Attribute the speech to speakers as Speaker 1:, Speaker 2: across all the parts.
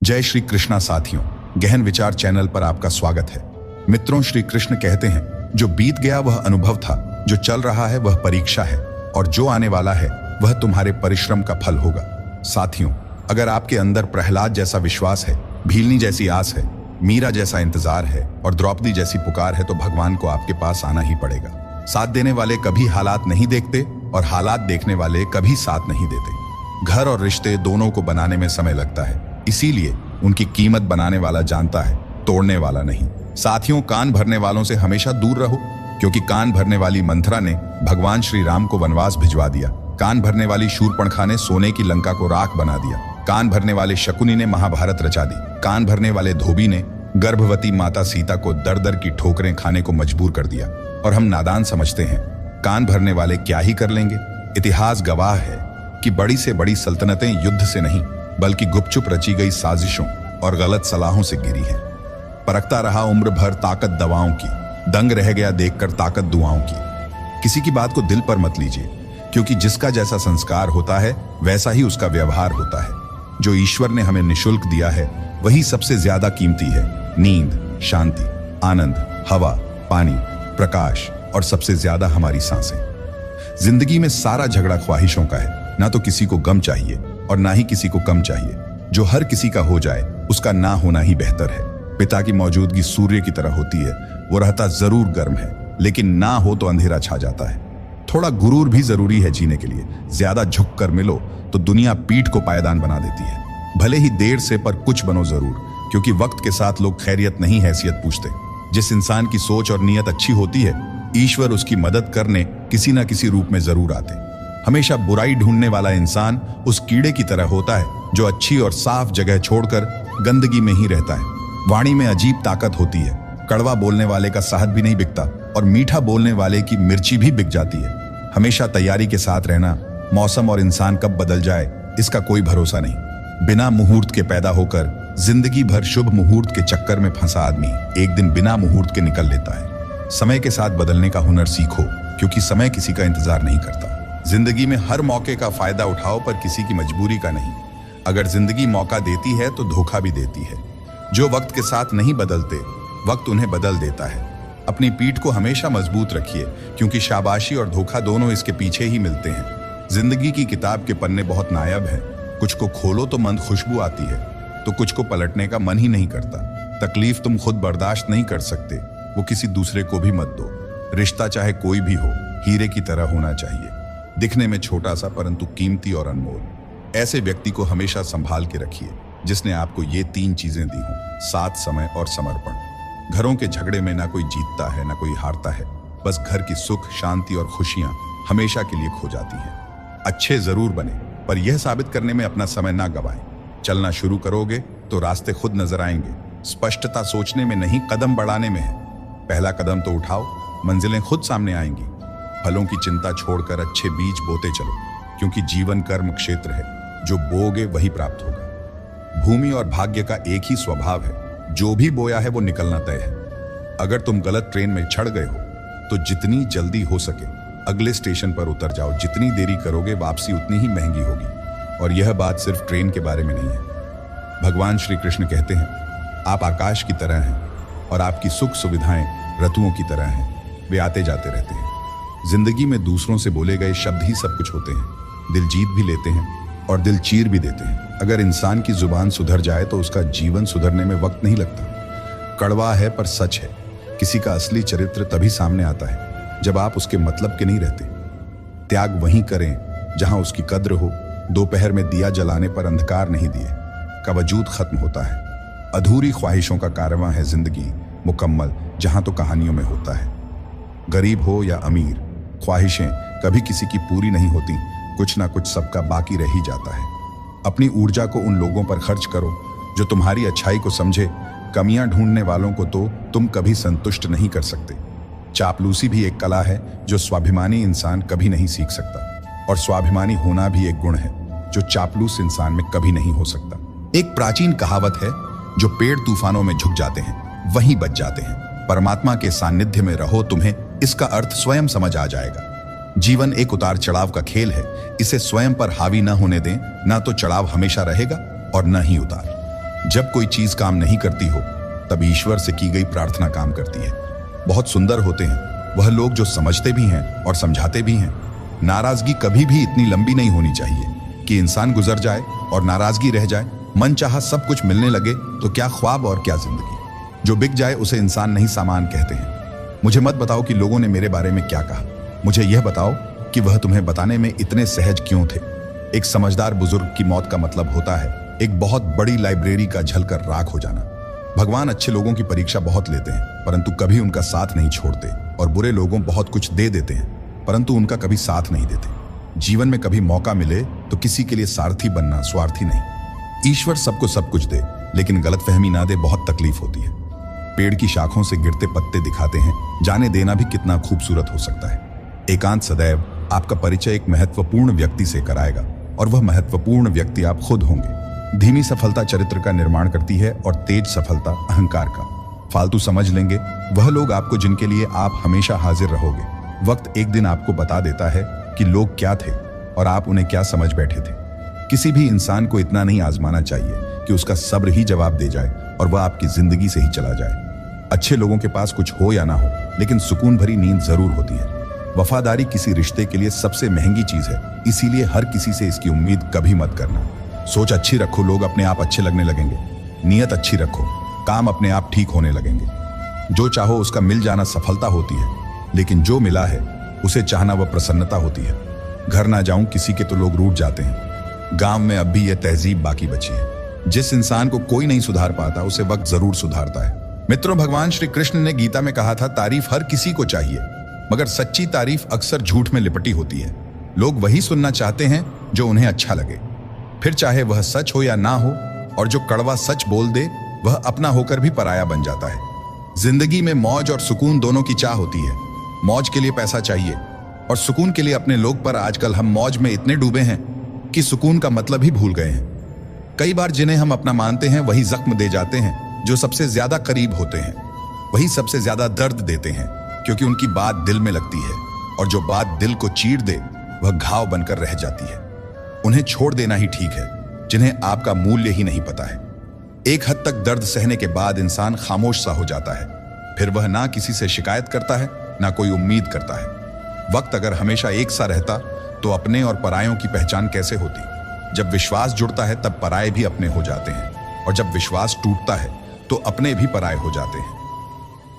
Speaker 1: जय श्री कृष्णा साथियों, गहन विचार चैनल पर आपका स्वागत है। मित्रों, श्री कृष्ण कहते हैं जो बीत गया वह अनुभव था, जो चल रहा है वह परीक्षा है और जो आने वाला है वह तुम्हारे परिश्रम का फल होगा। साथियों, अगर आपके अंदर प्रहलाद जैसा विश्वास है, भीलनी जैसी आस है, मीरा जैसा इंतजार है और द्रौपदी जैसी पुकार है तो भगवान को आपके पास आना ही पड़ेगा। साथ देने वाले कभी हालात नहीं देखते और हालात देखने वाले कभी साथ नहीं देते। घर और रिश्ते दोनों को बनाने में समय लगता है, इसीलिए उनकी कीमत बनाने वाला जानता है, तोड़ने वाला नहीं। साथियों, कान भरने वालों से हमेशा दूर रहो, क्योंकि कान भरने वाली मंथरा ने भगवान श्री राम को वनवास भिजवा दिया। कान भरने वाली शूर्पणखा ने सोने की लंका को राख बना दिया। कान भरने वाले शकुनी ने महाभारत रचा दी। कान भरने वाले धोबी ने गर्भवती माता सीता को दर दर की ठोकरें खाने को मजबूर कर दिया। और हम नादान समझते हैं कान भरने वाले क्या ही कर लेंगे। इतिहास गवाह है कि बड़ी से बड़ी सल्तनतें युद्ध से नहीं बल्कि गुपचुप रची गई साजिशों और गलत सलाहों से गिरी हैं। परखता रहा उम्र भर ताकत दवाओं की, दंग रह गया देखकर ताकत दुआओं की। किसी की बात को दिल पर मत लीजिए, क्योंकि जिसका जैसा संस्कार होता है वैसा ही उसका व्यवहार होता है। जो ईश्वर ने हमें निशुल्क दिया है वही सबसे ज्यादा कीमती है। नींद, शांति, आनंद, हवा, पानी, प्रकाश और सबसे ज्यादा हमारी सांसें। जिंदगी में सारा झगड़ा ख्वाहिशों का है। ना तो किसी को गम चाहिए और ना ही किसी को कम चाहिए। जो हर किसी का हो जाए उसका ना होना ही बेहतर है। पिता की मौजूदगी सूर्य की तरह होती है, वो रहता जरूर गर्म है, लेकिन ना हो तो अंधेरा छा जाता है। थोड़ा गुरूर भी जरूरी है जीने के लिए। ज्यादा झुक कर मिलो तो दुनिया पीठ को पायदान बना देती है। भले ही देर से पर कुछ बनो जरूर, क्योंकि वक्त के साथ लोग खैरियत नहीं हैसियत पूछते। जिस इंसान की सोच और नीयत अच्छी होती है, ईश्वर उसकी मदद करने किसी ना किसी रूप में जरूर आते। हमेशा बुराई ढूंढने वाला इंसान उस कीड़े की तरह होता है जो अच्छी और साफ जगह छोड़कर गंदगी में ही रहता है। वाणी में अजीब ताकत होती है। कड़वा बोलने वाले का शहद भी नहीं बिकता और मीठा बोलने वाले की मिर्ची भी बिक जाती है। हमेशा तैयारी के साथ रहना। मौसम और इंसान कब बदल जाए इसका कोई भरोसा नहीं। बिना मुहूर्त के पैदा होकर जिंदगी भर शुभ मुहूर्त के चक्कर में फंसा आदमी एक दिन बिना मुहूर्त के निकल लेता है। समय के साथ बदलने का हुनर सीखो, क्योंकि समय किसी का इंतजार नहीं करता। जिंदगी में हर मौके का फायदा उठाओ, पर किसी की मजबूरी का नहीं। अगर जिंदगी मौका देती है तो धोखा भी देती है। जो वक्त के साथ नहीं बदलते, वक्त उन्हें बदल देता है। अपनी पीठ को हमेशा मजबूत रखिए, क्योंकि शाबाशी और धोखा दोनों इसके पीछे ही मिलते हैं। जिंदगी की किताब के पन्ने बहुत नायाब हैं। कुछ को खोलो तो मंद खुशबू आती है, तो कुछ को पलटने का मन ही नहीं करता। तकलीफ तुम खुद बर्दाश्त नहीं कर सकते, वो किसी दूसरे को भी मत दो। रिश्ता चाहे कोई भी हो, हीरे की तरह होना चाहिए, दिखने में छोटा सा परंतु कीमती और अनमोल। ऐसे व्यक्ति को हमेशा संभाल के रखिए जिसने आपको ये 3 चीजें दी हों: साथ, समय और समर्पण। घरों के झगड़े में ना कोई जीतता है ना कोई हारता है, बस घर की सुख, शांति और खुशियां हमेशा के लिए खो जाती हैं। अच्छे जरूर बने, पर यह साबित करने में अपना समय ना गवाएं। चलना शुरू करोगे तो रास्ते खुद नजर आएंगे। स्पष्टता सोचने में नहीं, कदम बढ़ाने में है। पहला कदम तो उठाओ, मंजिलें खुद सामने आएंगी। फलों की चिंता छोड़कर अच्छे बीज बोते चलो, क्योंकि जीवन कर्म क्षेत्र है। जो बोओगे वही प्राप्त होगा। भूमि और भाग्य का एक ही स्वभाव है, जो भी बोया है वो निकलना तय है। अगर तुम गलत ट्रेन में चढ़ गए हो तो जितनी जल्दी हो सके अगले स्टेशन पर उतर जाओ। जितनी देरी करोगे वापसी उतनी ही महंगी होगी। और यह बात सिर्फ ट्रेन के बारे में नहीं है। भगवान श्री कृष्ण कहते हैं, आप आकाश की तरह हैं और आपकी सुख सुविधाएं ऋतुओं की तरह हैं, वे आते जाते रहते हैं। जिंदगी में दूसरों से बोले गए शब्द ही सब कुछ होते हैं। दिल जीत भी लेते हैं और दिल चीर भी देते हैं। अगर इंसान की जुबान सुधर जाए तो उसका जीवन सुधरने में वक्त नहीं लगता। कड़वा है पर सच है, किसी का असली चरित्र तभी सामने आता है जब आप उसके मतलब के नहीं रहते। त्याग वहीं करें जहां उसकी कद्र हो। दोपहर में दिया जलाने पर अंधकार नहीं दिए का वजूद खत्म होता है। अधूरी ख्वाहिशों का कारवां है जिंदगी, मुकम्मल जहां तो कहानियों में होता है। गरीब हो या अमीर, ख्वाहिशें कभी किसी की पूरी नहीं होती। कुछ ना कुछ सबका बाकी रह ही जाता है। अपनी ऊर्जा को उन लोगों पर खर्च करो जो तुम्हारी अच्छाई को समझे। कमियां ढूंढने वालों को तो तुम कभी संतुष्ट नहीं कर सकते। चापलूसी भी एक कला है जो स्वाभिमानी इंसान कभी नहीं सीख सकता। और स्वाभिमानी होना भी एक गुण है जो चापलूस इंसान में कभी नहीं हो सकता। एक प्राचीन कहावत है, जो पेड़ तूफानों में झुक जाते हैं वहीं बच जाते हैं। परमात्मा के सानिध्य में रहो, तुम्हें इसका अर्थ स्वयं समझ आ जाएगा। जीवन एक उतार चढ़ाव का खेल है, इसे स्वयं पर हावी न होने दें। ना तो चढ़ाव हमेशा रहेगा और न ही उतार। जब कोई चीज काम नहीं करती हो तब ईश्वर से की गई प्रार्थना काम करती है। बहुत सुंदर होते हैं वह लोग जो समझते भी हैं और समझाते भी हैं। नाराजगी कभी भी इतनी लंबी नहीं होनी चाहिए कि इंसान गुजर जाए और नाराजगी रह जाए। मन चाहा सब कुछ मिलने लगे तो क्या ख्वाब और क्या जिंदगी। जो बिक जाए उसे इंसान नहीं सामान कहते हैं। मुझे मत बताओ कि लोगों ने मेरे बारे में क्या कहा, मुझे यह बताओ कि वह तुम्हें बताने में इतने सहज क्यों थे। एक समझदार बुजुर्ग की मौत का मतलब होता है एक बहुत बड़ी लाइब्रेरी का जलकर राख हो जाना। भगवान अच्छे लोगों की परीक्षा बहुत लेते हैं परंतु कभी उनका साथ नहीं छोड़ते, और बुरे लोगों बहुत कुछ दे देते हैं परंतु उनका कभी साथ नहीं देते। जीवन में कभी मौका मिले तो किसी के लिए सारथी बनना, स्वार्थी नहीं। ईश्वर सबको सब कुछ दे लेकिन गलतफहमी ना दे, बहुत तकलीफ होती है। पेड़ की शाखों से गिरते पत्ते दिखाते हैं, जाने देना भी कितना खूबसूरत हो सकता है। एकांत सदैव आपका परिचय एक महत्वपूर्ण व्यक्ति से कराएगा और वह महत्वपूर्ण व्यक्ति आप खुद होंगे। धीमी सफलता चरित्र का निर्माण करती है और तेज सफलता अहंकार का। फालतू समझ लेंगे वह लोग आपको जिनके लिए आप हमेशा हाजिर रहोगे। वक्त एक दिन आपको बता देता है कि लोग क्या थे और आप उन्हें क्या समझ बैठे थे। किसी भी इंसान को इतना नहीं आजमाना चाहिए कि उसका सब्र ही जवाब दे जाए और वह आपकी जिंदगी से ही चला जाए। अच्छे लोगों के पास कुछ हो या ना हो लेकिन सुकून भरी नींद जरूर होती है। वफादारी किसी रिश्ते के लिए सबसे महंगी चीज है, इसीलिए हर किसी से इसकी उम्मीद कभी मत करना। सोच अच्छी रखो, लोग अपने आप अच्छे लगने लगेंगे। नीयत अच्छी रखो, काम अपने आप ठीक होने लगेंगे। जो चाहो उसका मिल जाना सफलता होती है, लेकिन जो मिला है उसे चाहना वह प्रसन्नता होती है। घर ना जाऊं किसी के तो लोग रूठ जाते हैं। गांव में अब भी यह तहजीब बाकी बची है। जिस इंसान को कोई नहीं सुधार पाता उसे वक्त जरूर सुधारता है। मित्रों, भगवान श्री कृष्ण ने गीता में कहा था, तारीफ हर किसी को चाहिए मगर सच्ची तारीफ अक्सर झूठ में लिपटी होती है। लोग वही सुनना चाहते हैं जो उन्हें अच्छा लगे, फिर चाहे वह सच हो या ना हो, और जो कड़वा सच बोल दे वह अपना होकर भी पराया बन जाता है। जिंदगी में मौज और सुकून दोनों की चाह होती है। मौज के लिए पैसा चाहिए और सुकून के लिए अपने लोग, पर आजकल हम मौज में इतने डूबे हैं कि सुकून का मतलब ही भूल गए हैं। कई बार जिन्हें हम अपना मानते हैं वही जख्म दे जाते हैं। जो सबसे ज्यादा करीब होते हैं वही सबसे ज्यादा दर्द देते हैं, क्योंकि उनकी बात दिल में लगती है और जो बात दिल को चीर दे वह घाव बनकर रह जाती है। उन्हें छोड़ देना ही ठीक है जिन्हें आपका मूल्य ही नहीं पता है। एक हद तक दर्द सहने के बाद इंसान खामोश सा हो जाता है। फिर वह ना किसी से शिकायत करता है ना कोई उम्मीद करता है। वक्त अगर हमेशा एक सा रहता तो अपने और परायों की पहचान कैसे होती। जब विश्वास जुड़ता है तब पराये भी अपने हो जाते हैं, और जब विश्वास टूटता है तो अपने भी पराये हो जाते हैं।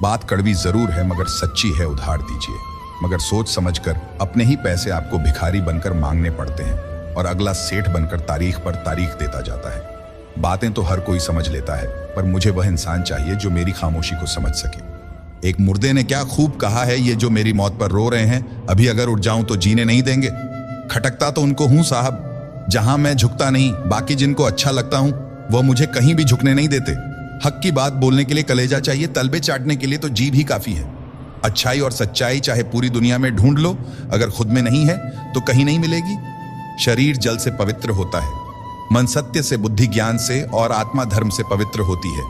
Speaker 1: बात कड़वी जरूर है मगर सच्ची है, उधार दीजिए। मगर सोच समझकर अपने ही पैसे आपको भिखारी बनकर मांगने पड़ते हैं और अगला सेठ बनकर तारीख पर तारीख देता जाता है। बातें तो हर कोई समझ लेता है, पर मुझे वह इंसान चाहिए जो मेरी खामोशी को समझ सके। एक मुर्दे ने क्या खूब कहा है, ये जो मेरी मौत पर रो रहे हैं, अभी अगर उठ जाऊं तो जीने नहीं देंगे। खटकता तो उनको हूं साहब, जहां मैं झुकता नहीं, बाकी जिनको अच्छा लगता हूं वह मुझे कहीं भी झुकने नहीं देते। हक की बात बोलने के लिए कलेजा चाहिए, तलबे चाटने के लिए तो जीभ ही काफी है। अच्छाई और सच्चाई चाहे पूरी दुनिया में ढूंढ लो, अगर खुद में नहीं है तो कहीं नहीं मिलेगी। शरीर जल से पवित्र होता है, मन सत्य से, बुद्धि ज्ञान से और आत्मा धर्म से पवित्र होती है।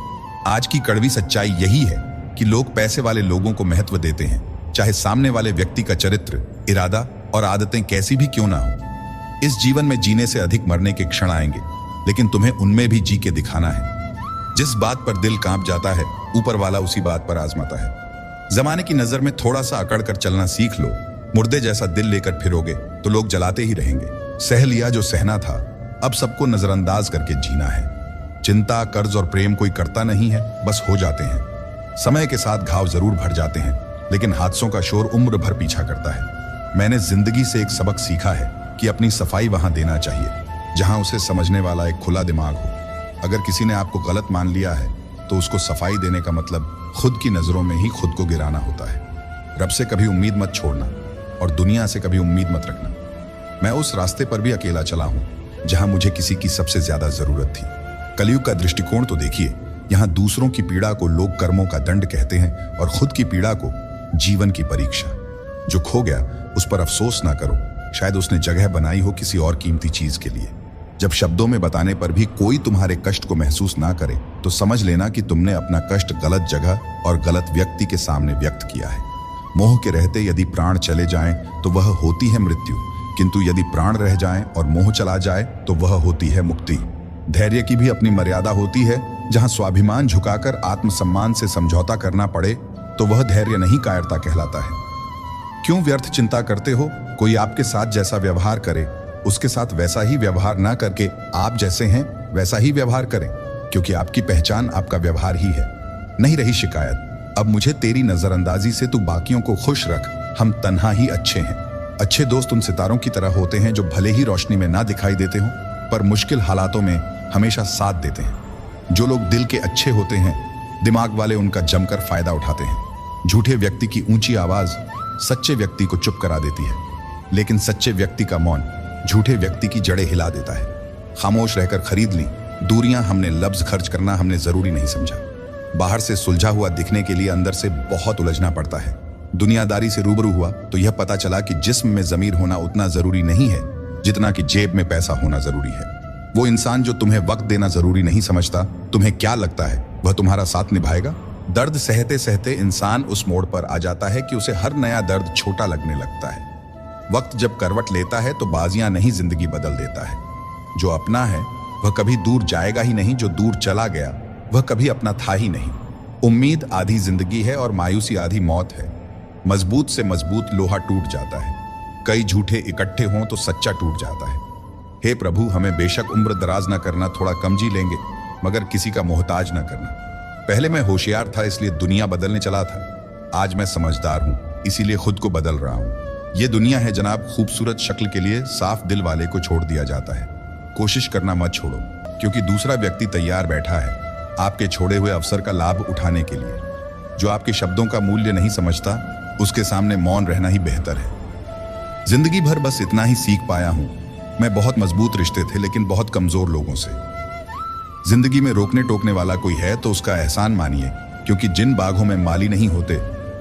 Speaker 1: आज की कड़वी सच्चाई यही है कि लोग पैसे वाले लोगों को महत्व देते हैं, चाहे सामने वाले व्यक्ति का चरित्र, इरादा और आदतें कैसी भी क्यों ना हो। इस जीवन में जीने से अधिक मरने के क्षण आएंगे, लेकिन तुम्हें उनमें भी जी के दिखाना है। जिस बात पर दिल कांप जाता है ऊपर वाला उसी बात पर आजमाता है। जमाने की नजर में थोड़ा सा अकड़ कर चलना सीख लो। मुर्दे जैसा दिल लेकर फिरोगे तो लोग जलाते ही रहेंगे। सह लिया जो सहना था, अब सबको नजरअंदाज करके जीना है। चिंता, कर्ज और प्रेम कोई करता नहीं है, बस हो जाते हैं। समय के साथ घाव जरूर भर जाते हैं, लेकिन हादसों का शोर उम्र भर पीछा करता है। मैंने जिंदगी से एक सबक सीखा है कि अपनी सफाई वहां देना चाहिए जहां उसे समझने वाला एक खुला दिमाग हो। अगर किसी ने आपको गलत मान लिया है तो उसको सफाई देने का मतलब खुद की नजरों में ही खुद को गिराना होता है। रब से कभी उम्मीद मत छोड़ना और दुनिया से कभी उम्मीद मत रखना। मैं उस रास्ते पर भी अकेला चला हूं जहां मुझे किसी की सबसे ज्यादा जरूरत थी। कलयुग का दृष्टिकोण तो देखिए, यहाँ दूसरों की पीड़ा को लोग कर्मों का दंड कहते हैं और खुद की पीड़ा को जीवन की परीक्षा। जो खो गया उस पर अफसोस ना करो, शायद उसने जगह बनाई हो किसी और कीमती चीज के लिए। जब शब्दों में बताने पर भी कोई तुम्हारे कष्ट को महसूस ना करे तो समझ लेना कि तुमने अपना कष्ट गलत जगह और गलत व्यक्ति के सामने व्यक्त किया है। मोह के रहते यदि प्राण चले जाएं तो वह होती है मृत्यु, किंतु यदि प्राण रह जाएं और मोह चला जाए तो वह होती है मुक्ति। धैर्य की भी अपनी मर्यादा होती है। जहां स्वाभिमान झुकाकर आत्मसम्मान से समझौता करना पड़े तो वह धैर्य नहीं, कायरता कहलाता है। क्यों व्यर्थ चिंता करते हो? कोई आपके साथ जैसा व्यवहार करे उसके साथ वैसा ही व्यवहार ना करके आप जैसे हैं वैसा ही व्यवहार करें, क्योंकि आपकी पहचान आपका व्यवहार ही है। नहीं रही शिकायत, अब मुझे तेरी नजरअंदाजी से तू बाकियों को खुश रख, हम तन्हा ही अच्छे हैं। अच्छे दोस्त उन सितारों की तरह होते हैं जो भले ही रोशनी में ना दिखाई देते हों पर मुश्किल हालातों में हमेशा साथ देते हैं। जो लोग दिल के अच्छे होते हैं, दिमाग वाले उनका जमकर फायदा उठाते हैं। झूठे व्यक्ति की ऊंची आवाज सच्चे व्यक्ति को चुप करा देती है, लेकिन सच्चे व्यक्ति का मौन झूठे व्यक्ति की जड़ें हिला देता है। खामोश रहकर खरीद ली दूरियां हमने, लफ्ज खर्च करना हमने जरूरी नहीं समझा। बाहर से सुलझा हुआ दिखने के लिए अंदर से बहुत उलझना पड़ता है। दुनियादारी से रूबरू हुआ तो यह पता चला कि जिस्म में जमीर होना उतना जरूरी नहीं है जितना कि जेब में पैसा होना जरूरी है। वो इंसान जो तुम्हें वक्त देना जरूरी नहीं समझता, तुम्हें क्या लगता है वह तुम्हारा साथ निभाएगा? दर्द सहते सहते इंसान उस मोड़ पर आ जाता है कि उसे हर नया दर्द छोटा लगने लगता है। वक्त जब करवट लेता है तो बाजियां नहीं, जिंदगी बदल देता है। जो अपना है वह कभी दूर जाएगा ही नहीं, जो दूर चला गया वह कभी अपना था ही नहीं। उम्मीद आधी जिंदगी है और मायूसी आधी मौत है। मजबूत से मजबूत लोहा टूट जाता है। कई झूठे इकट्ठे हों तो सच्चा टूट जाता है। हे प्रभु, हमें बेशक उम्र दराज न करना, थोड़ा कम जी लेंगे मगर किसी का मोहताज न करना। पहले मैं होशियार था इसलिए दुनिया बदलने चला था, आज मैं समझदार हूं इसीलिए खुद को बदल रहा हूं। ये दुनिया है जनाब, खूबसूरत शक्ल के लिए साफ दिल वाले को छोड़ दिया जाता है। कोशिश करना मत छोड़ो, क्योंकि दूसरा व्यक्ति तैयार बैठा है आपके छोड़े हुए अवसर का लाभ उठाने के लिए। जो आपके शब्दों का मूल्य नहीं समझता उसके सामने मौन रहना ही बेहतर है। जिंदगी भर बस इतना ही सीख पाया हूं, मैं बहुत मजबूत रिश्ते थे लेकिन बहुत कमजोर लोगों से। जिंदगी में रोकने टोकने वाला कोई है तो उसका एहसान मानिए, क्योंकि जिन बागों में माली नहीं होते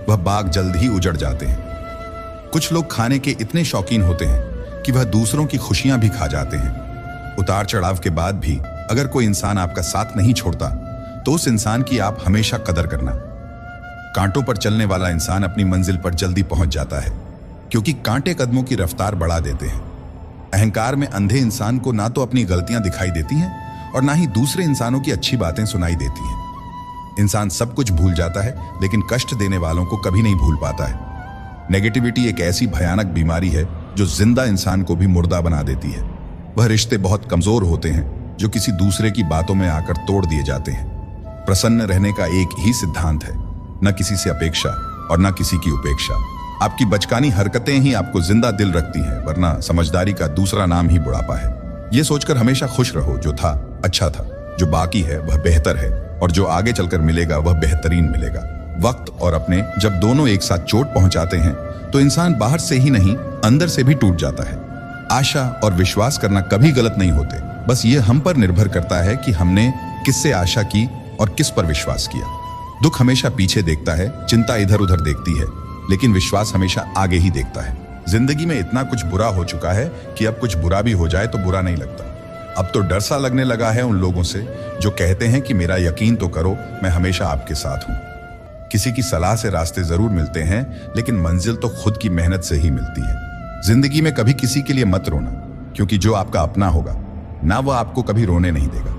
Speaker 1: वह बाग जल्द ही उजड़ जाते हैं। कुछ लोग खाने के इतने शौकीन होते हैं कि वह दूसरों की खुशियां भी खा जाते हैं। उतार चढ़ाव के बाद भी अगर कोई इंसान आपका साथ नहीं छोड़ता तो उस इंसान की आप हमेशा कदर करना। कांटों पर चलने वाला इंसान अपनी मंजिल पर जल्दी पहुंच जाता है, क्योंकि कांटे कदमों की रफ्तार बढ़ा देते हैं। अहंकार में अंधे इंसान को ना तो अपनी गलतियां दिखाई देती हैं और ना ही दूसरे इंसानों की अच्छी बातें सुनाई देती हैं। इंसान सब कुछ भूल जाता है लेकिन कष्ट देने वालों को कभी नहीं भूल पाता है। नेगेटिविटी एक ऐसी भयानक बीमारी है जो जिंदा इंसान को भी मुर्दा बना देती है। वह रिश्ते बहुत कमजोर होते हैं जो किसी दूसरे की बातों में आकर तोड़ दिए जाते हैं। प्रसन्न रहने का एक ही सिद्धांत है, न किसी से अपेक्षा और न किसी की उपेक्षा। आपकी बचकानी हरकतें ही आपको जिंदा दिल रखती हैं, वरना समझदारी का दूसरा नाम ही बुढ़ापा है। यह सोचकर हमेशा खुश रहो, जो था अच्छा था, जो बाकी है वह बेहतर है और जो आगे चलकर मिलेगा वह बेहतरीन मिलेगा। वक्त और अपने जब दोनों एक साथ चोट पहुंचाते हैं तो इंसान बाहर से ही नहीं अंदर से भी टूट जाता है। आशा और विश्वास करना कभी गलत नहीं होते, बस ये हम पर निर्भर करता है कि हमने किससे आशा की और किस पर विश्वास किया। दुख हमेशा पीछे देखता है, चिंता इधर उधर देखती है, लेकिन विश्वास हमेशा आगे ही देखता है। जिंदगी में इतना कुछ बुरा हो चुका है कि अब कुछ बुरा भी हो जाए तो बुरा नहीं लगता। अब तो डर सा लगने लगा है उन लोगों से जो कहते हैं कि मेरा यकीन तो करो, मैं हमेशा आपके साथ हूं। किसी की सलाह से रास्ते जरूर मिलते हैं, लेकिन मंजिल तो खुद की मेहनत से ही मिलती है। जिंदगी में कभी किसी के लिए मत रोना, क्योंकि जो आपका अपना होगा ना वह आपको कभी रोने नहीं देगा।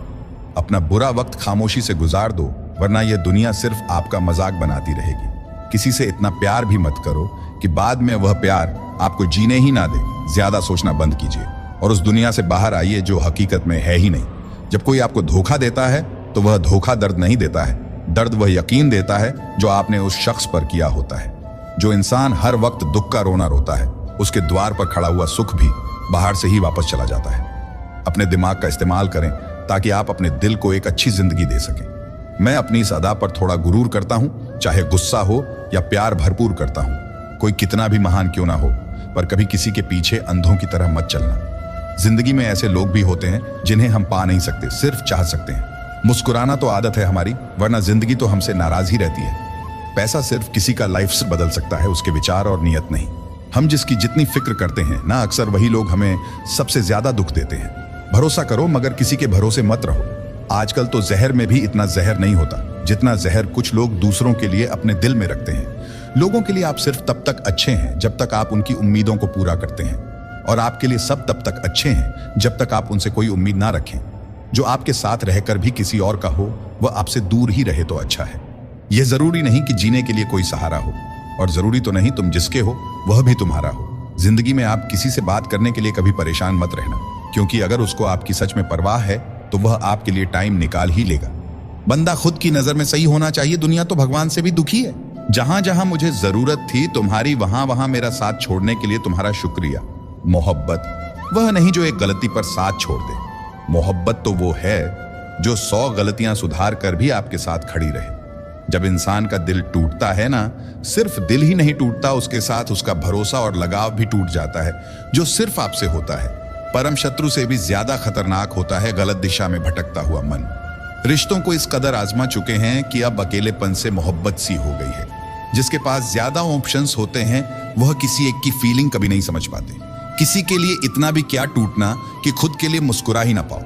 Speaker 1: अपना बुरा वक्त खामोशी से गुजार दो, वरना यह दुनिया सिर्फ आपका मजाक बनाती रहेगी। किसी से इतना प्यार भी मत करो कि बाद में वह प्यार आपको जीने ही ना दे। ज्यादा सोचना बंद कीजिए और उस दुनिया से बाहर आइए जो हकीकत में है ही नहीं। जब कोई आपको धोखा देता है तो वह धोखा दर्द नहीं देता है, दर्द वह यकीन देता है जो आपने उस शख्स पर किया होता है। जो इंसान हर वक्त दुख का रोना रोता है, उसके द्वार पर खड़ा हुआ सुख भी बाहर से ही वापस चला जाता है। अपने दिमाग का इस्तेमाल करें ताकि आप अपने दिल को एक अच्छी जिंदगी दे सकें। मैं अपनी इस अदा पर थोड़ा गुरूर करता हूं, चाहे गुस्सा हो या प्यार भरपूर करता हूं। कोई कितना भी महान क्यों ना हो, पर कभी किसी के पीछे अंधों की तरह मत चलना। जिंदगी में ऐसे लोग भी होते हैं जिन्हें हम पा नहीं सकते, सिर्फ चाह सकते हैं। मुस्कुराना तो आदत है हमारी, वरना जिंदगी तो हमसे नाराज ही रहती है। पैसा सिर्फ किसी का लाइफ बदल सकता है, उसके विचार और नियत नहीं। हम जिसकी जितनी फिक्र करते हैं ना, अक्सर वही लोग हमें सबसे ज्यादा दुख देते हैं। भरोसा करो मगर किसी के भरोसे मत रहो। आजकल तो जहर में भी इतना जहर नहीं होता जितना जहर कुछ लोग दूसरों के लिए अपने दिल में रखते हैं। लोगों के लिए आप सिर्फ तब तक अच्छे हैं जब तक आप उनकी उम्मीदों को पूरा करते हैं, और आपके लिए सब तब तक अच्छे हैं जब तक आप उनसे कोई उम्मीद ना रखें। जो आपके साथ रहकर भी किसी और का हो वह आपसे दूर ही रहे तो अच्छा है। यह जरूरी नहीं कि जीने के लिए कोई सहारा हो, और जरूरी तो नहीं तुम जिसके हो वह भी तुम्हारा हो। जिंदगी में आप किसी से बात करने के लिए कभी परेशान मत रहना, क्योंकि अगर उसको आपकी सच में परवाह है तो वह आपके लिए टाइम निकाल ही लेगा। बंदा खुद की नजर में सही होना चाहिए, दुनिया तो भगवान से भी दुखी है। जहां जहां मुझे जरूरत थी तुम्हारी, वहां वहां मेरा साथ छोड़ने के लिए तुम्हारा शुक्रिया। मोहब्बत वह नहीं जो एक गलती पर साथ छोड़ दे, मोहब्बत तो वो है जो 100 गलतियां सुधार कर भी आपके साथ खड़ी रहे। जब इंसान का दिल टूटता है ना, सिर्फ दिल ही नहीं टूटता, उसके साथ उसका भरोसा और लगाव भी टूट जाता है, जो सिर्फ आपसे होता है। परम शत्रु से भी ज्यादा खतरनाक होता है गलत दिशा में भटकता हुआ मन। रिश्तों को इस कदर आजमा चुके हैं कि अब अकेलेपन से मोहब्बत सी हो गई है। जिसके पास ज्यादा ऑप्शंस होते हैं वह किसी एक की फीलिंग कभी नहीं समझ पाते। किसी के लिए इतना भी क्या टूटना कि खुद के लिए मुस्कुरा ही ना पाओ।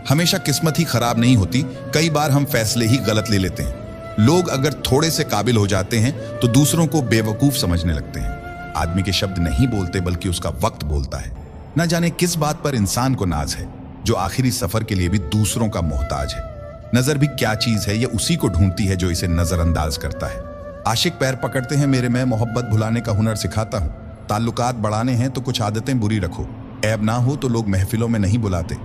Speaker 1: हमेशा किस्मत ही खराब नहीं होती, कई बार हम फैसले ही गलत ले लेते हैं। लोग अगर थोड़े से काबिल हो जाते हैं तो दूसरों को बेवकूफ समझने लगते हैं। आदमी के शब्द नहीं बोलते बल्कि उसका वक्त बोलता है। न जाने किस बात पर इंसान को नाज है, जो आखिरी सफर के लिए भी दूसरों का मोहताज है। नजर भी क्या चीज है, ये उसी को ढूंढती है जो इसे नजरअंदाज करता है। आशिक पैर पकड़ते हैं मेरे, मैं मोहब्बत भुलाने का हुनर सिखाता हूँ। ताल्लुकात बढ़ाने हैं तो कुछ आदतें बुरी रखो। ऐब ना हो तो लोग महफिलों में नहीं बुलाते।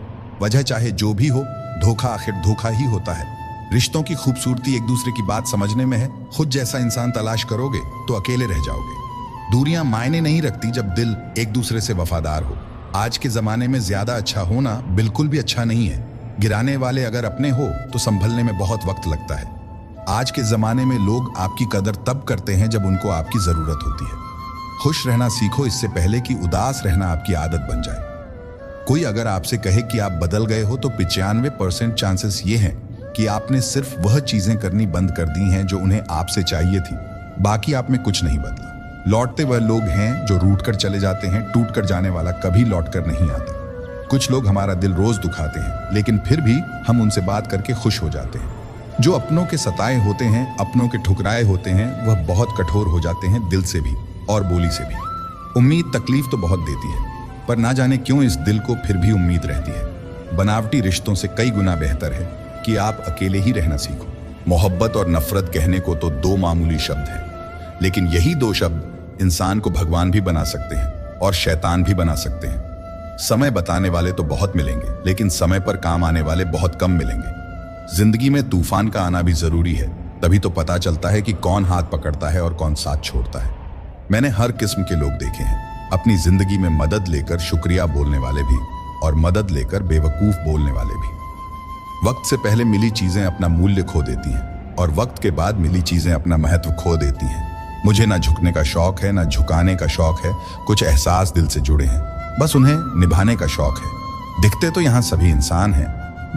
Speaker 1: वजह चाहे जो भी हो, धोखा आखिर धोखा ही होता है। रिश्तों की खूबसूरती एक दूसरे की बात समझने में है। खुद जैसा इंसान तलाश करोगे तो अकेले रह जाओगे। दूरियां मायने नहीं रखती जब दिल एक दूसरे से वफादार हो। आज के जमाने में ज्यादा अच्छा होना बिल्कुल भी अच्छा नहीं है। गिराने वाले अगर अपने हो तो संभलने में बहुत वक्त लगता है। आज के जमाने में लोग आपकी कदर तब करते हैं जब उनको आपकी जरूरत होती है। खुश रहना सीखो इससे पहले कि उदास रहना आपकी आदत बन जाए। कोई अगर आपसे कहे कि आप बदल गए हो तो 95% चांसेस ये हैं कि आपने सिर्फ वह चीजें करनी बंद कर दी हैं जो उन्हें आपसे चाहिए थी। बाकी आप में कुछ नहीं बदला। लौटते वह लोग हैं जो रूठ कर चले जाते हैं, टूट कर जाने वाला कभी लौट कर नहीं आता। कुछ लोग हमारा दिल रोज दुखाते हैं, लेकिन फिर भी हम उनसे बात करके खुश हो जाते हैं। जो अपनों के सताए होते हैं, अपनों के ठुकराए होते हैं, वह बहुत कठोर हो जाते हैं, दिल से भी और बोली से भी। उम्मीद तकलीफ तो बहुत देती है, पर ना जाने क्यों इस दिल को फिर भी उम्मीद रहती है। बनावटी रिश्तों से कई गुना बेहतर है कि आप अकेले ही रहना सीखो। मोहब्बत और नफरत कहने को तो 2 मामूली शब्द हैं, लेकिन यही 2 शब्द इंसान को भगवान भी बना सकते हैं और शैतान भी बना सकते हैं। समय बताने वाले तो बहुत मिलेंगे, लेकिन समय पर काम आने वाले बहुत कम मिलेंगे। जिंदगी में तूफान का आना भी जरूरी है, तभी तो पता चलता है कि कौन हाथ पकड़ता है और कौन साथ छोड़ता है। मैंने हर किस्म के लोग देखे हैं, अपनी जिंदगी में मदद लेकर शुक्रिया बोलने वाले भी और मदद लेकर बेवकूफ बोलने वाले भी। वक्त से पहले मिली चीजें अपना मूल्य खो देती हैं और वक्त के बाद मिली चीजें अपना महत्व खो देती हैं। मुझे ना झुकने का शौक है, ना झुकाने का शौक है। कुछ एहसास दिल से जुड़े हैं, बस उन्हें निभाने का शौक है। दिखते तो यहाँ सभी इंसान हैं,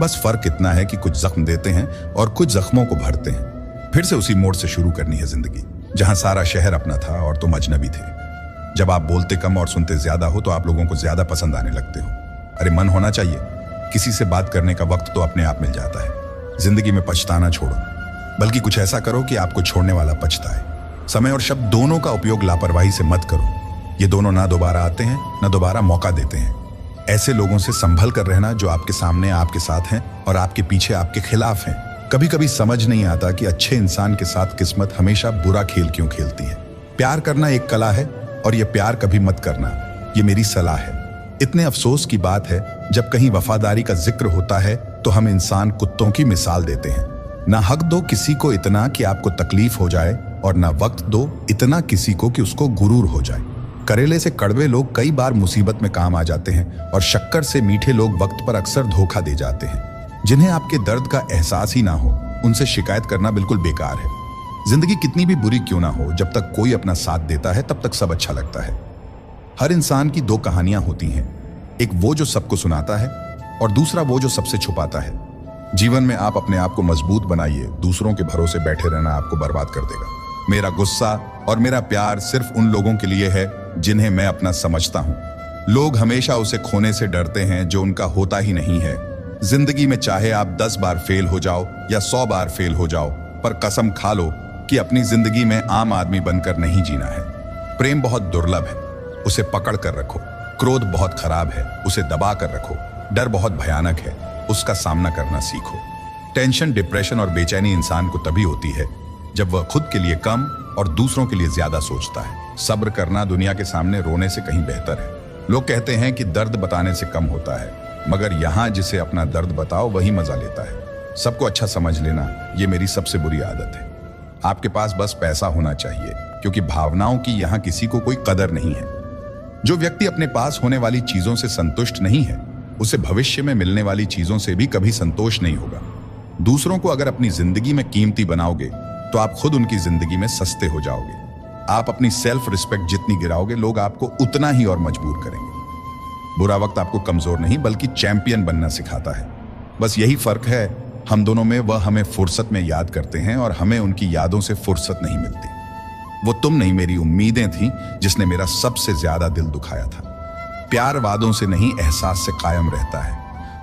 Speaker 1: बस फर्क इतना है कि कुछ जख्म देते हैं और कुछ जख्मों को भरते हैं। फिर से उसी मोड़ से शुरू करनी है जिंदगी, जहां सारा शहर अपना था और तुम अजनबी थे। जब आप बोलते कम और सुनते ज्यादा हो तो आप लोगों को ज्यादा पसंद आने लगते हो। अरे मन होना चाहिए, किसी से बात करने का वक्त तो अपने आप मिल जाता है। जिंदगी में पछताना छोड़ो, बल्कि कुछ ऐसा करो कि आपको छोड़ने वाला पछताए। समय और शब्द दोनों का उपयोग लापरवाही से मत करो। ये दोनों ना दोबारा आते हैं, ना दोबारा मौका देते हैं। ऐसे लोगों से संभल कर रहना जो आपके सामने आपके साथ हैं और आपके पीछे आपके खिलाफ हैं। कभी कभी समझ नहीं आता कि अच्छे इंसान के साथ किस्मत हमेशा बुरा खेल क्यों खेलती है। प्यार करना एक कला है और ये प्यार कभी मत करना, ये मेरी सलाह है। इतने अफसोस की बात है जब कहीं वफादारी का जिक्र होता है तो हम इंसान कुत्तों की मिसाल देते हैं। ना हक दो किसी को इतना कि आपको तकलीफ हो जाए और ना वक्त दो इतना किसी को कि उसको गुरूर हो जाए। करेले से कड़वे लोग कई बार मुसीबत में काम आ जाते हैं और शक्कर से मीठे लोग वक्त पर अक्सर धोखा दे जाते हैं। जिन्हें आपके दर्द का एहसास ही ना हो उनसे शिकायत करना बिल्कुल बेकार है। जिंदगी कितनी भी बुरी क्यों ना हो, जब तक कोई अपना साथ देता है तब तक सब अच्छा लगता है। हर इंसान की 2 कहानियां होती हैं, एक वो जो सबको सुनाता है और दूसरा वो जो सबसे छुपाता है। जीवन में आप अपने आप को मजबूत बनाइए, दूसरों के भरोसे बैठे रहना आपको बर्बाद कर देगा। मेरा गुस्सा और मेरा प्यार सिर्फ उन लोगों के लिए है जिन्हें मैं अपना समझता हूं। लोग हमेशा उसे खोने से डरते हैं जो उनका होता ही नहीं है। जिंदगी में चाहे आप 10 बार फेल हो जाओ या 100 बार फेल हो जाओ, पर कसम खा लो कि अपनी जिंदगी में आम आदमी बनकर नहीं जीना है। प्रेम बहुत दुर्लभ है, उसे पकड़ कर रखो। क्रोध बहुत खराब है, उसे दबा कर रखो। डर बहुत भयानक है, उसका सामना करना सीखो। टेंशन, डिप्रेशन और बेचैनी इंसान को तभी होती है जब वह खुद के लिए कम और दूसरों के लिए ज्यादा सोचता है। सब्र करना दुनिया के सामने रोने से कहीं बेहतर है। लोग कहते हैं कि दर्द बताने से कम होता है, मगर यहां जिसे अपना दर्द बताओ वही मजा लेता है। सबको अच्छा समझ लेना ये मेरी सबसे बुरी आदत है। आपके पास बस पैसा होना चाहिए, क्योंकि भावनाओं की यहां किसी को कोई कदर नहीं है। जो व्यक्ति अपने पास होने वाली चीजों से संतुष्ट नहीं है, उसे भविष्य में मिलने वाली चीजों से भी कभी संतोष नहीं होगा। दूसरों को अगर अपनी जिंदगी में कीमती बनाओगे तो आप खुद उनकी जिंदगी में सस्ते हो जाओगे। आप अपनी सेल्फ रिस्पेक्ट जितनी गिराओगे, लोग आपको उतना ही और मजबूर करेंगे। बुरा वक्त आपको कमजोर नहीं बल्कि चैंपियन बनना सिखाता है। बस यही फर्क है हम दोनों में, वह हमें फुर्सत में याद करते हैं और हमें उनकी यादों से फुर्सत नहीं मिलती। वो तुम नहीं, मेरी उम्मीदें थी जिसने मेरा सबसे ज्यादा दिल दुखाया था। प्यार वादों से नहीं, एहसास से कायम रहता है।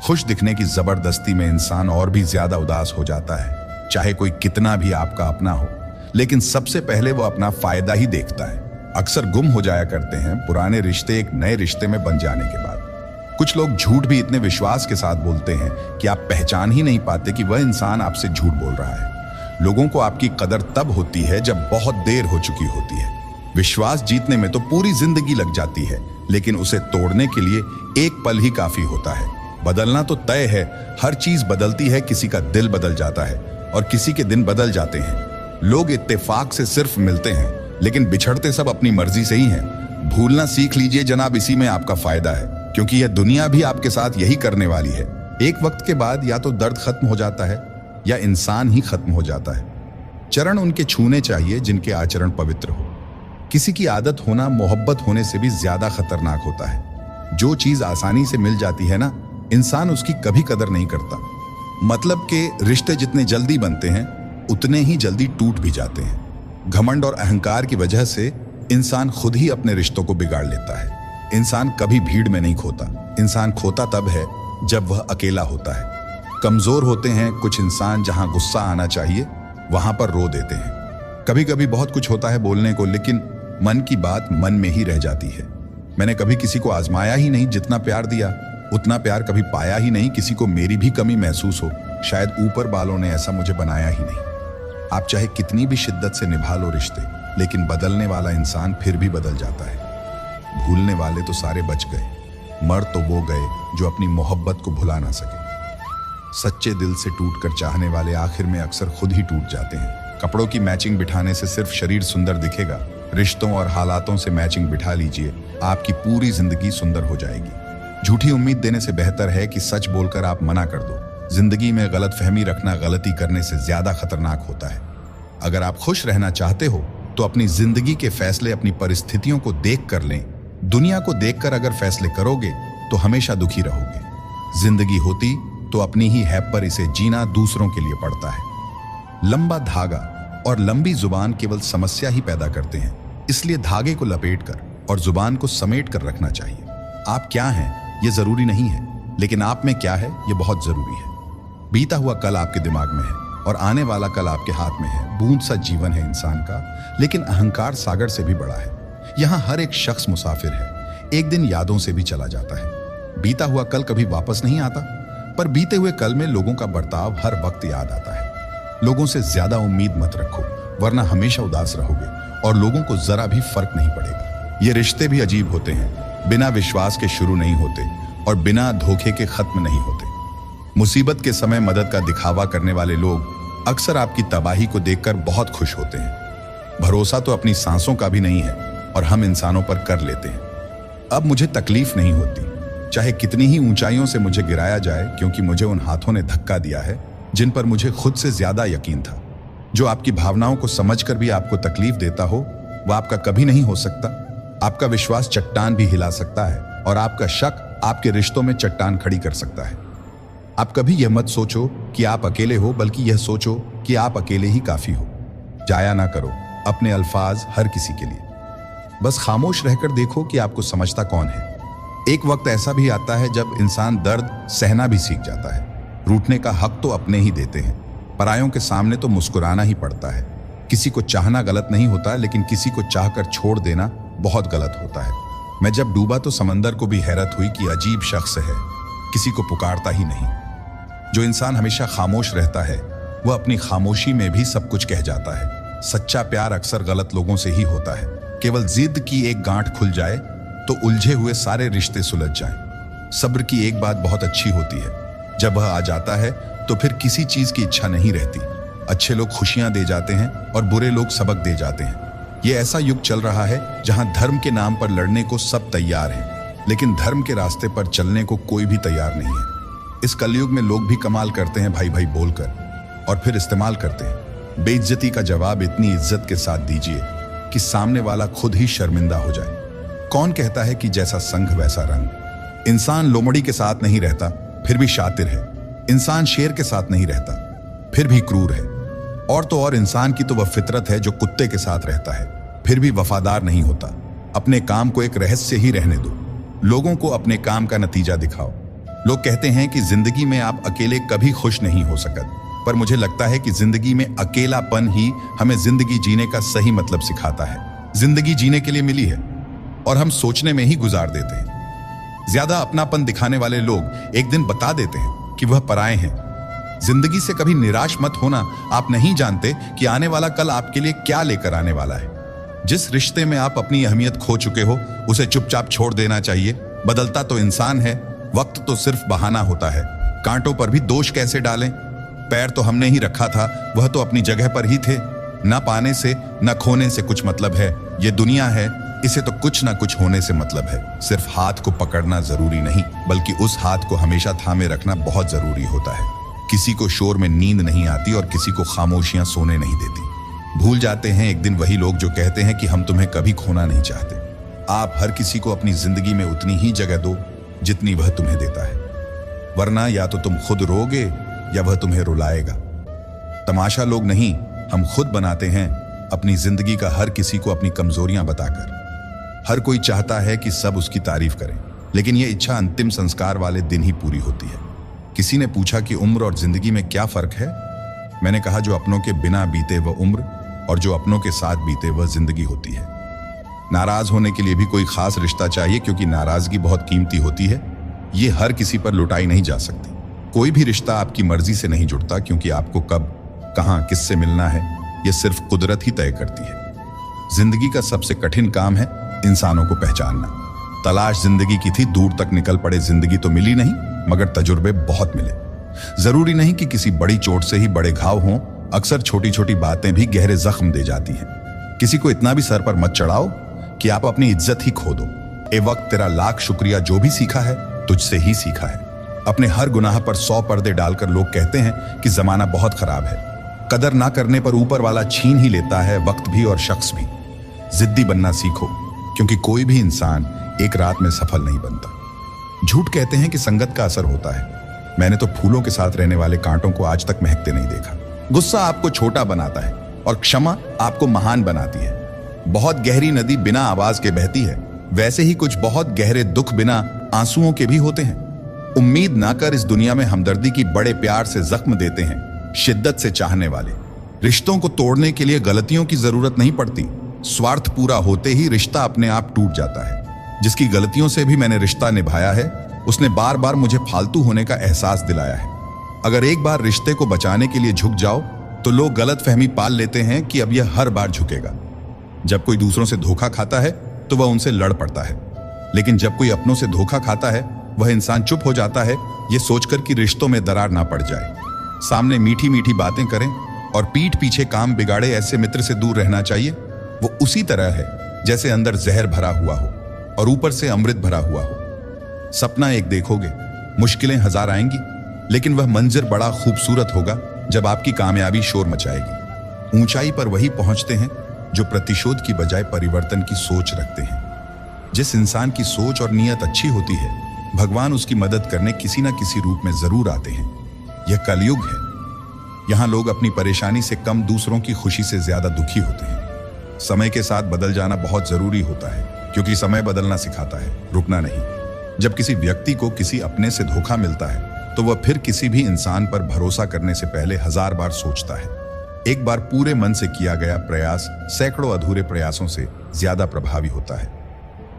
Speaker 1: खुश दिखने की जबरदस्ती में इंसान और भी ज्यादा उदास हो जाता है, चाहे कोई कितना भी आपका अपना हो। लेकिन सबसे पहले वो अपना फायदा ही देखता है। अक्सर गुम हो जाया करते हैं पुराने रिश्ते एक नए रिश्ते में बन जाने के बाद। कुछ लोग झूठ भी इतने विश्वास के साथ बोलते हैं कि आप पहचान ही नहीं पाते कि वह इंसान आपसे झूठ बोल रहा है। लोगों को आपकी कदर तब होती है जब बहुत देर हो चुकी होती है। विश्वास जीतने में तो पूरी जिंदगी लग जाती है, लेकिन उसे तोड़ने के लिए एक पल ही काफी होता है। बदलना तो तय है, हर चीज बदलती है। किसी का दिल बदल जाता है और किसी के दिन बदल जाते हैं। लोग इत्तेफाक से सिर्फ मिलते हैं, लेकिन बिछड़ते सब अपनी मर्जी से ही हैं। भूलना सीख लीजिए जनाब, इसी में आपका फायदा है, क्योंकि यह दुनिया भी आपके साथ यही करने वाली है। एक वक्त के बाद या तो दर्द खत्म हो जाता है या इंसान ही खत्म हो जाता है। चरण उनके छूने चाहिए जिनके आचरण पवित्र हो। किसी की आदत होना मोहब्बत होने से भी ज्यादा खतरनाक होता है। जो चीज आसानी से मिल जाती है ना, इंसान उसकी कभी कदर नहीं करता। मतलब के रिश्ते जितने जल्दी बनते हैं उतने ही जल्दी टूट भी जाते हैं। घमंड और अहंकार की वजह से इंसान खुद ही अपने रिश्तों को बिगाड़ लेता है। इंसान कभी भीड़ में नहीं खोता। इंसान खोता तब है जब वह अकेला होता है। कमजोर होते हैं कुछ इंसान, जहां गुस्सा आना चाहिए वहां पर रो देते हैं। कभी कभी बहुत कुछ होता है बोलने को, लेकिन मन की बात मन में ही रह जाती है। मैंने कभी किसी को आजमाया ही नहीं, जितना प्यार दिया उतना प्यार कभी पाया ही नहीं। किसी को मेरी भी कमी महसूस हो, शायद ऊपर वालों ने ऐसा मुझे बनाया ही नहीं। आप चाहे कितनी भी शिद्दत से निभा लो रिश्ते, लेकिन बदलने वाला इंसान फिर भी बदल जाता है। भूलने वाले तो सारे बच गए, मर तो वो गए जो अपनी मोहब्बत को भुला ना सके। सच्चे दिल से टूटकर चाहने वाले आखिर में अक्सर खुद ही टूट जाते हैं। कपड़ों की मैचिंग बिठाने से सिर्फ शरीर सुंदर दिखेगा, रिश्तों और हालातों से मैचिंग बिठा लीजिए, आपकी पूरी जिंदगी सुंदर हो जाएगी। झूठी उम्मीद देने से बेहतर है कि सच बोलकर आप मना कर दो। जिंदगी में गलतफहमी रखना गलती करने से ज्यादा खतरनाक होता है। अगर आप खुश रहना चाहते हो तो अपनी जिंदगी के फैसले अपनी परिस्थितियों को देख कर लें। दुनिया को देखकर अगर फैसले करोगे तो हमेशा दुखी रहोगे। जिंदगी होती तो अपनी ही हैप पर इसे जीना दूसरों के लिए पड़ता है। लंबा धागा और लंबी जुबान केवल समस्या ही पैदा करते हैं, इसलिए धागे को लपेटकर और जुबान को समेट कर रखना चाहिए। आप क्या हैं ये जरूरी नहीं है, लेकिन आप में क्या है ये बहुत जरूरी है। बीता हुआ कल आपके दिमाग में है और आने वाला कल आपके हाथ में है। बूंद सा जीवन है इंसान का, लेकिन अहंकार सागर से भी बड़ा है। यहाँ हर एक शख्स मुसाफिर है, एक दिन यादों से भी चला जाता है। बीता हुआ कल कभी वापस नहीं आता, पर बीते हुए कल में लोगों का बर्ताव हर वक्त याद आता है। लोगों से ज्यादा उम्मीद मत रखो, वरना हमेशा उदास रहोगे और लोगों को जरा भी फर्क नहीं पड़ेगा। ये रिश्ते भी अजीब होते हैं, बिना विश्वास के शुरू नहीं होते और बिना धोखे के खत्म नहीं होते। मुसीबत के समय मदद का दिखावा करने वाले लोग अक्सर आपकी तबाही को देखकर बहुत खुश होते हैं। भरोसा तो अपनी सांसों का भी नहीं है और हम इंसानों पर कर लेते हैं। अब मुझे तकलीफ नहीं होती, चाहे कितनी ही ऊंचाइयों से मुझे गिराया जाए, क्योंकि मुझे उन हाथों ने धक्का दिया है जिन पर मुझे खुद से ज्यादा यकीन था। जो आपकी भावनाओं को समझकर भी आपको तकलीफ देता हो, वह आपका कभी नहीं हो सकता। आपका विश्वास चट्टान भी हिला सकता है और आपका शक आपके रिश्तों में चट्टान खड़ी कर सकता है। आप कभी यह मत सोचो कि आप अकेले हो, बल्कि यह सोचो कि आप अकेले ही काफी हो। जाया ना करो अपने अल्फाज हर किसी के लिए, बस खामोश रहकर देखो कि आपको समझता कौन है। एक वक्त ऐसा भी आता है जब इंसान दर्द सहना भी सीख जाता है। रूठने का हक तो अपने ही देते हैं, परायों के सामने तो मुस्कुराना ही पड़ता है। किसी को चाहना गलत नहीं होता, लेकिन किसी को चाहकर छोड़ देना बहुत गलत होता है। मैं जब डूबा तो समंदर को भी हैरत हुई कि अजीब शख्स है, किसी को पुकारता ही नहीं। जो इंसान हमेशा खामोश रहता है वह अपनी खामोशी में भी सब कुछ कह जाता है। सच्चा प्यार अक्सर गलत लोगों से ही होता है। केवल जिद की एक गांठ खुल जाए तो उलझे हुए सारे रिश्ते सुलझ जाएं। सब्र की एक बात बहुत अच्छी होती है, जब वह आ जाता है तो फिर किसी चीज की इच्छा नहीं रहती। अच्छे लोग खुशियां दे जाते हैं और बुरे लोग सबक दे जाते हैं। ये ऐसा युग चल रहा है जहां धर्म के नाम पर लड़ने को सब तैयार हैं, लेकिन धर्म के रास्ते पर चलने को कोई भी तैयार नहीं है। इस कलयुग में लोग भी कमाल करते हैं भाई भाई बोलकर और फिर इस्तेमाल करते हैं। बेइज्जती का जवाब इतनी इज्जत के साथ दीजिए कि सामने वाला खुद ही शर्मिंदा हो जाए। कौन कहता है कि जैसा संघ वैसा रंग। इंसान लोमड़ी के साथ नहीं रहता फिर भी शातिर है। इंसान शेर के साथ नहीं रहता फिर भी क्रूर है। और तो और इंसान की तो वह फितरत है जो कुत्ते के साथ रहता है फिर भी वफादार नहीं होता। अपने काम को एक रहस्य ही रहने दो, लोगों को अपने काम का नतीजा दिखाओ। लोग कहते हैं कि जिंदगी में आप अकेले कभी खुश नहीं हो सकते, पर मुझे लगता है कि जिंदगी में अकेलापन ही हमें जिंदगी जीने का सही मतलब सिखाता है। जिंदगी जीने के लिए मिली है और हम सोचने में ही गुजार देते हैं। ज्यादा अपनापन दिखाने वाले लोग एक दिन बता देते हैं कि वह पराए हैं। जिंदगी से कभी निराश मत होना, आप नहीं जानते कि आने वाला कल आपके लिए क्या लेकर आने वाला है। जिस रिश्ते में आप अपनी अहमियत खो चुके हो उसे चुपचाप छोड़ देना चाहिए। बदलता तो इंसान है, वक्त तो सिर्फ बहाना होता है। कांटों पर भी दोष कैसे डालें, पैर तो हमने ही रखा था, वह तो अपनी जगह पर ही थे। न पाने से न खोने से कुछ मतलब है। ये दुनिया है, इसे तो कुछ ना कुछ होने से मतलब है। सिर्फ हाथ को पकड़ना जरूरी नहीं, बल्कि उस हाथ को हमेशा थामे रखना बहुत जरूरी होता है। किसी को शोर में नींद नहीं आती और किसी को खामोशियां सोने नहीं देती। भूल जाते हैं एक दिन वही लोग जो कहते हैं कि हम तुम्हें कभी खोना नहीं चाहते। आप हर किसी को अपनी जिंदगी में उतनी ही जगह दो जितनी वह तुम्हें देता है, वरना या तो तुम खुद रोगे या वह तुम्हें रुलाएगा। तमाशा लोग नहीं, हम खुद बनाते हैं अपनी जिंदगी का हर किसी को अपनी कमजोरियां बताकर। हर कोई चाहता है कि सब उसकी तारीफ करें, लेकिन यह इच्छा अंतिम संस्कार वाले दिन ही पूरी होती है। किसी ने पूछा कि उम्र और जिंदगी में क्या फर्क है। मैंने कहा जो अपनों के बिना बीते वह उम्र और जो अपनों के साथ बीते वह जिंदगी होती है। नाराज होने के लिए भी कोई खास रिश्ता चाहिए, क्योंकि नाराजगी बहुत कीमती होती है। ये हर किसी पर लुटाई नहीं जा सकती। कोई भी रिश्ता आपकी मर्जी से नहीं जुड़ता, क्योंकि आपको कब कहां किससे मिलना है यह सिर्फ कुदरत ही तय करती है। जिंदगी का सबसे कठिन काम है इंसानों को पहचानना। तलाश जिंदगी की थी, दूर तक निकल पड़े, जिंदगी तो मिली नहीं मगर तजुर्बे बहुत मिले। जरूरी नहीं कि किसी बड़ी चोट से ही बड़े घाव हों, अक्सर छोटी छोटी बातें भी गहरे जख्म दे जाती हैं। किसी को इतना भी सर पर मत चढ़ाओ कि आप अपनी इज्जत ही खो दो। ए वक्त तेरा लाख शुक्रिया, जो भी सीखा है तुझसे ही सीखा है। अपने हर गुनाह पर 100 पर्दे डालकर लोग कहते हैं कि जमाना बहुत खराब है। कदर ना करने पर ऊपर वाला छीन ही लेता है वक्त भी और शख्स भी। जिद्दी बनना सीखो, क्योंकि कोई भी इंसान एक रात में सफल नहीं बनता। झूठ कहते हैं कि संगत का असर होता है। मैंने तो फूलों के साथ रहने वाले कांटों को आज तक महकते नहीं देखा। गुस्सा आपको छोटा बनाता है और क्षमा आपको महान बनाती है। बहुत गहरी नदी बिना आवाज के बहती है, वैसे ही कुछ बहुत गहरे दुख बिना आंसुओं के भी होते हैं। उम्मीद ना कर, इस दुनिया में हमदर्दी की बड़े प्यार से जख्म देते हैं शिद्दत से चाहने वाले। रिश्तों को तोड़ने के लिए गलतियों की जरूरत नहीं पड़ती, स्वार्थ पूरा होते ही रिश्ता अपने आप टूट जाता है। जिसकी गलतियों से भी मैंने रिश्ता निभाया है, उसने बार बार मुझे फालतू होने का एहसास दिलाया है। अगर एक बार रिश्ते को बचाने के लिए झुक जाओ तो लोग गलतफहमी पाल लेते हैं कि अब यह हर बार झुकेगा। जब कोई दूसरों से धोखा खाता है तो वह उनसे लड़ पड़ता है, लेकिन जब कोई अपनों से धोखा खाता है वह इंसान चुप हो जाता है, यह सोचकर कि रिश्तों में दरार ना पड़ जाए। सामने मीठी मीठी बातें करें और पीठ पीछे काम बिगाड़े ऐसे मित्र से दूर रहना चाहिए। वो उसी तरह है जैसे अंदर जहर भरा हुआ हो और ऊपर से अमृत भरा हुआ हो। सपना एक देखोगे, मुश्किलें हजार आएंगी, लेकिन वह मंजर बड़ा खूबसूरत होगा जब आपकी कामयाबी शोर मचाएगी। ऊंचाई पर वही पहुंचते हैं जो प्रतिशोध की बजाय परिवर्तन की सोच रखते हैं। जिस इंसान की सोच और नीयत अच्छी होती है, भगवान उसकी मदद करने किसी न किसी रूप में जरूर आते हैं। यह कलयुग है, यहां लोग अपनी परेशानी से कम दूसरों की खुशी से ज्यादा दुखी होते हैं। समय के साथ बदल जाना बहुत जरूरी होता है, क्योंकि समय बदलना सिखाता है, रुकना नहीं। जब किसी व्यक्ति को किसी अपने से धोखा मिलता है तो वह फिर किसी भी इंसान पर भरोसा करने से पहले 1000 बार सोचता है। एक बार पूरे मन से किया गया प्रयास सैकड़ों अधूरे प्रयासों से ज्यादा प्रभावी होता है।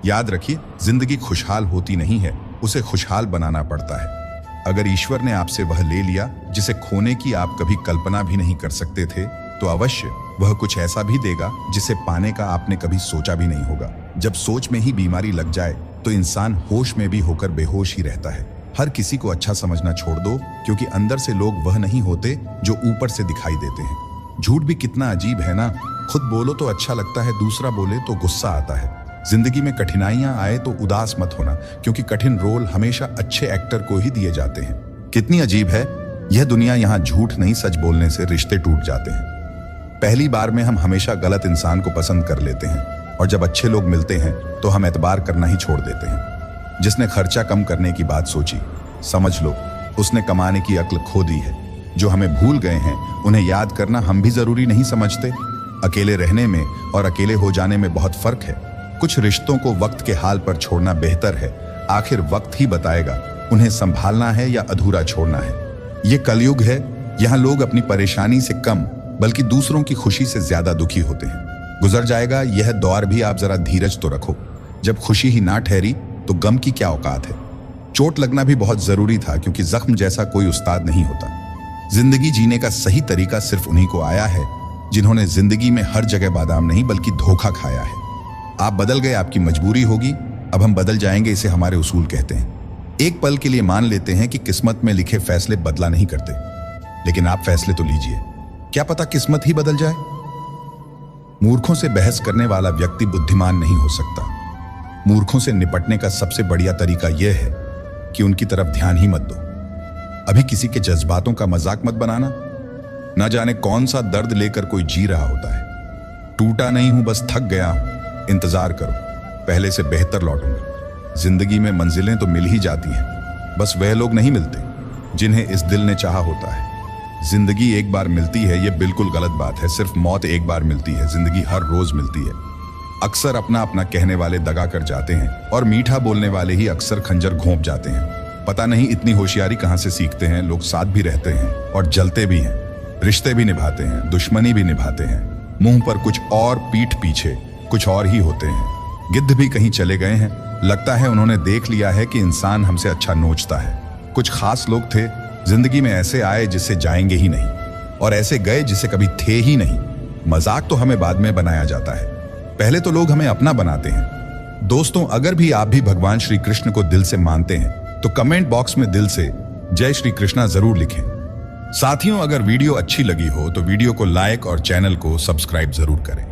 Speaker 1: याद रखिए, जिंदगी खुशहाल होती नहीं है, उसे खुशहाल बनाना पड़ता है। अगर ईश्वर ने आपसे वह ले लिया जिसे खोने की आप कभी कल्पना भी नहीं कर सकते थे, तो अवश्य वह कुछ ऐसा भी देगा जिसे पाने का आपने कभी सोचा भी नहीं होगा। जब सोच में ही बीमारी लग जाए तो इंसान होश में भी होकर बेहोश ही रहता है। हर किसी को अच्छा समझना छोड़ दो, क्योंकि अंदर से लोग वह नहीं होते जो ऊपर से दिखाई देते हैं। झूठ भी कितना अजीब है ना, खुद बोलो तो अच्छा लगता है, दूसरा बोले तो गुस्सा आता है। जिंदगी में कठिनाइयां आए तो उदास मत होना, क्योंकि कठिन रोल हमेशा अच्छे एक्टर को ही दिए जाते हैं। कितनी अजीब है यह दुनिया, यहाँ झूठ नहीं सच बोलने से रिश्ते टूट जाते हैं। पहली बार में हम हमेशा गलत इंसान को पसंद कर लेते हैं, और जब अच्छे लोग मिलते हैं तो हम एतबार करना ही छोड़ देते हैं। जिसने खर्चा कम करने की बात सोची, समझ लो उसने कमाने की अक्ल खो दी है। जो हमें भूल गए हैं उन्हें याद करना हम भी जरूरी नहीं समझते। अकेले रहने में और अकेले हो जाने में बहुत फर्क है। कुछ रिश्तों को वक्त के हाल पर छोड़ना बेहतर है। आखिर वक्त ही बताएगा उन्हें संभालना है या अधूरा छोड़ना है। ये कलयुग है, यहाँ लोग अपनी परेशानी से कम बल्कि दूसरों की खुशी से ज्यादा दुखी होते हैं। गुजर जाएगा यह दौर भी, आप जरा धीरज तो रखो। जब खुशी ही ना ठहरी तो गम की क्या औकात है। चोट लगना भी बहुत जरूरी था, क्योंकि जख्म जैसा कोई उस्ताद नहीं होता। जिंदगी जीने का सही तरीका सिर्फ उन्हीं को आया है जिन्होंने जिंदगी में हर जगह बादाम नहीं बल्कि धोखा खाया है। आप बदल गए, आपकी मजबूरी होगी, अब हम बदल जाएंगे, इसे हमारे उसूल कहते हैं। एक पल के लिए मान लेते हैं कि किस्मत में लिखे फैसले बदला नहीं करते, लेकिन आप फैसले तो लीजिए, क्या पता किस्मत ही बदल जाए। मूर्खों से बहस करने वाला व्यक्ति बुद्धिमान नहीं हो सकता। मूर्खों से निपटने का सबसे बढ़िया तरीका यह है कि उनकी तरफ ध्यान ही मत दो। अभी किसी के जज्बातों का मजाक मत बनाना। न जाने कौन सा दर्द लेकर कोई जी रहा होता है। टूटा नहीं हूं, बस थक गया हूं। इंतजार करो, पहले से बेहतर लौटूंगा। जिंदगी में मंजिलें तो मिल ही जाती हैं, बस वह लोग नहीं मिलते जिन्हें इस दिल ने चाहा होता है। जिंदगी एक बार मिलती है, यह बिल्कुल गलत बात है। सिर्फ मौत एक बार मिलती है, जिंदगी हर रोज मिलती है। अक्सर अपना अपना कहने वाले दगा कर जाते हैं, और मीठा बोलने वाले ही अक्सर खंजर घोंप जाते हैं। पता नहीं इतनी होशियारी कहां से सीखते हैं। लोग साथ भी रहते हैं और जलते भी हैं, रिश्ते भी निभाते हैं, दुश्मनी भी निभाते हैं। मुंह पर कुछ और, पीठ पीछे कुछ और ही होते हैं। गिद्ध भी कहीं चले गए हैं, लगता है उन्होंने देख लिया है कि इंसान हमसे अच्छा नोचता है। कुछ खास लोग थे जिंदगी में, ऐसे आए जिससे जाएंगे ही नहीं, और ऐसे गए जिसे कभी थे ही नहीं। मजाक तो हमें बाद में बनाया जाता है, पहले तो लोग हमें अपना बनाते हैं। दोस्तों, अगर भी आप भी भगवान श्री कृष्ण को दिल से मानते हैं तो कमेंट बॉक्स में दिल से जय श्री कृष्णा जरूर लिखें। साथियों, अगर वीडियो अच्छी लगी हो तो वीडियो को लाइक और चैनल को सब्सक्राइब जरूर करें।